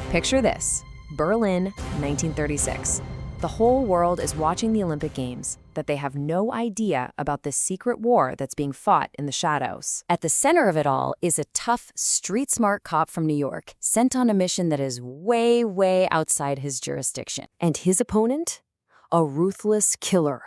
Picture this, Berlin, 1936. The whole world is watching the Olympic Games, but they have no idea about the secret war that's being fought in the shadows. At the center of it all is a tough, street-smart cop from New York, sent on a mission that is way, way outside his jurisdiction. And his opponent? A ruthless killer,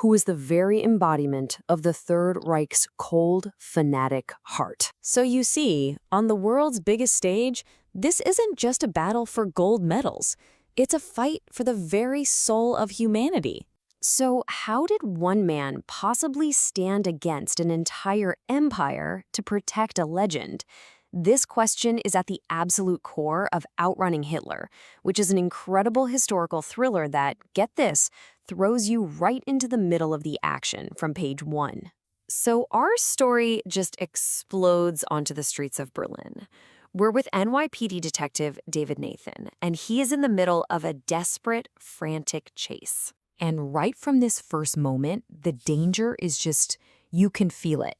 who is the very embodiment of the Third Reich's cold, fanatic heart. So you see, on the world's biggest stage, this isn't just a battle for gold medals. It's a fight for the very soul of humanity. So how did one man possibly stand against an entire empire to protect a legend? This question is at the absolute core of Outrunning Hitler, which is an incredible historical thriller that, get this, throws you right into the middle of the action from page 1. So our story just explodes onto the streets of Berlin. We're with NYPD detective David Nathan, and he is in the middle of a desperate, frantic chase. And right from this first moment, the danger is just, you can feel it.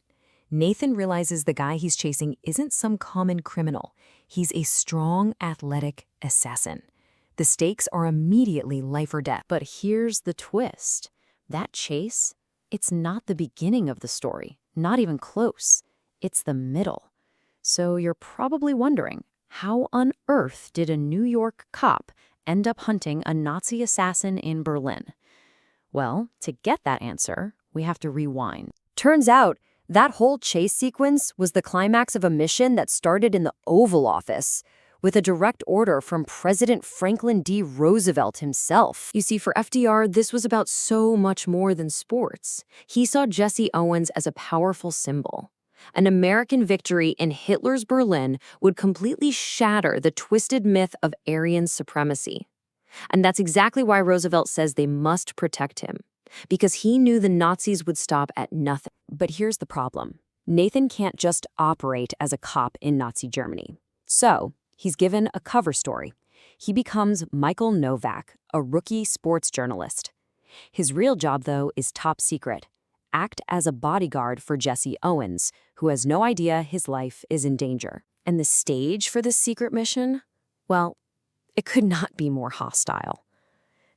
Nathan realizes the guy he's chasing isn't some common criminal. He's a strong, athletic assassin. The stakes are immediately life or death. But here's the twist. That chase, it's not the beginning of the story, not even close. It's the middle. So you're probably wondering, how on earth did a New York cop end up hunting a Nazi assassin in Berlin? Well, to get that answer, we have to rewind. Turns out, that whole chase sequence was the climax of a mission that started in the Oval Office, with a direct order from President Franklin D. Roosevelt himself. You see, for FDR, this was about so much more than sports. He saw Jesse Owens as a powerful symbol. An American victory in Hitler's Berlin would completely shatter the twisted myth of Aryan supremacy. And that's exactly why Roosevelt says they must protect him, because he knew the Nazis would stop at nothing. But here's the problem. Nathan can't just operate as a cop in Nazi Germany. So, he's given a cover story. He becomes Michael Novak, a rookie sports journalist. His real job, though, is top secret. Act as a bodyguard for Jesse Owens, who has no idea his life is in danger. And the stage for this secret mission? Well, it could not be more hostile.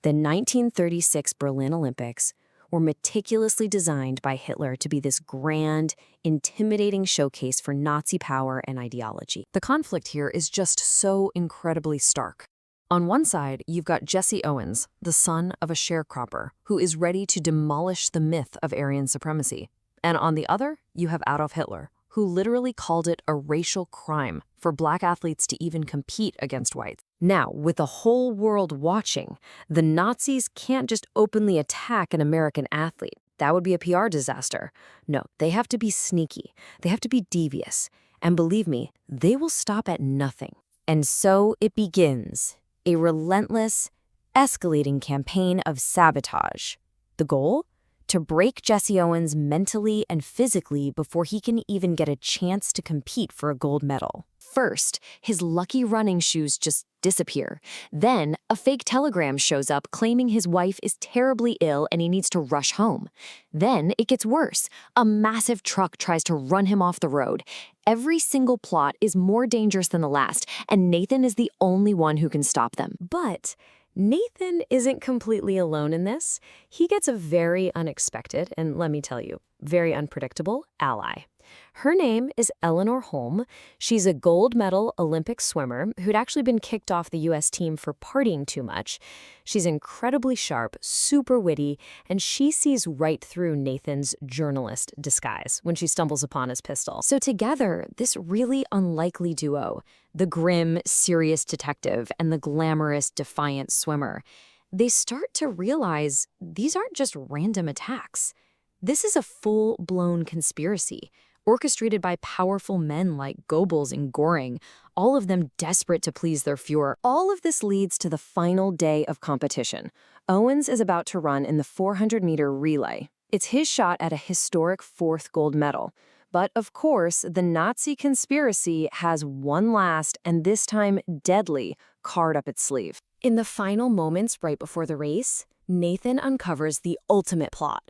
The 1936 Berlin Olympics were meticulously designed by Hitler to be this grand, intimidating showcase for Nazi power and ideology. The conflict here is just so incredibly stark. On one side, you've got Jesse Owens, the son of a sharecropper, who is ready to demolish the myth of Aryan supremacy. And on the other, you have Adolf Hitler, who literally called it a racial crime for black athletes to even compete against whites. Now, with the whole world watching, the Nazis can't just openly attack an American athlete. That would be a PR disaster. No, they have to be sneaky. They have to be devious. And believe me, they will stop at nothing. And so it begins. A relentless, escalating campaign of sabotage. The goal? To break Jesse Owens mentally and physically before he can even get a chance to compete for a gold medal. First, his lucky running shoes just disappear. Then, a fake telegram shows up claiming his wife is terribly ill and he needs to rush home. Then, it gets worse. A massive truck tries to run him off the road. Every single plot is more dangerous than the last, and Nathan is the only one who can stop them. But Nathan isn't completely alone in this. He gets a very unexpected, and let me tell you, very unpredictable ally. Her name is Eleanor Holm. She's a gold medal Olympic swimmer who'd actually been kicked off the U.S. team for partying too much. She's incredibly sharp, super witty, and she sees right through Nathan's journalist disguise when she stumbles upon his pistol. So together, this really unlikely duo, the grim, serious detective and the glamorous, defiant swimmer, they start to realize these aren't just random attacks. This is a full-blown conspiracy, orchestrated by powerful men like Goebbels and Goring, all of them desperate to please their Fuhrer. All of this leads to the final day of competition. Owens is about to run in the 400-meter relay. It's his shot at a historic 4th gold medal. But of course, the Nazi conspiracy has one last, and this time deadly, card up its sleeve. In the final moments right before the race, Nathan uncovers the ultimate plot.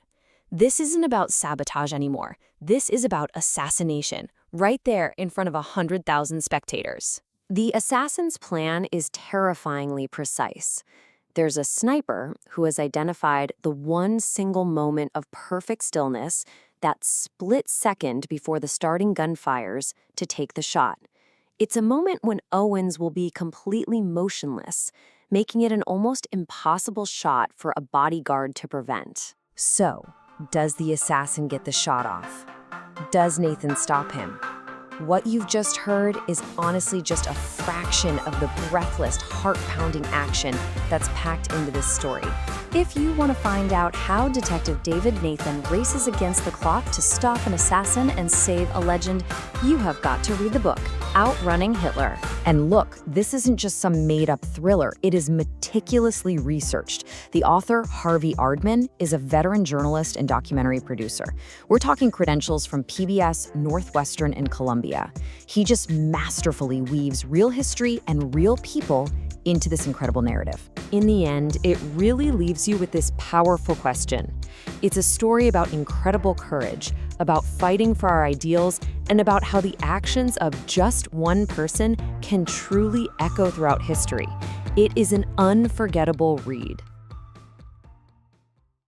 This isn't about sabotage anymore. This is about assassination, right there in front of 100,000 spectators. The assassin's plan is terrifyingly precise. There's a sniper who has identified the one single moment of perfect stillness, that split second before the starting gun fires, to take the shot. It's a moment when Owens will be completely motionless, making it an almost impossible shot for a bodyguard to prevent. So, does the assassin get the shot off? Does Nathan stop him? What you've just heard is honestly just a fraction of the breathless, heart-pounding action that's packed into this story. If you want to find out how Detective David Nathan races against the clock to stop an assassin and save a legend, you have got to read the book, Outrunning Hitler. And look, this isn't just some made-up thriller. It is meticulously researched. The author, Harvey Ardman, is a veteran journalist and documentary producer. We're talking credentials from PBS, Northwestern, and Columbia. He just masterfully weaves real history and real people into this incredible narrative. In the end, it really leaves you with this powerful question. It's a story about incredible courage, about fighting for our ideals, and about how the actions of just one person can truly echo throughout history. It is an unforgettable read.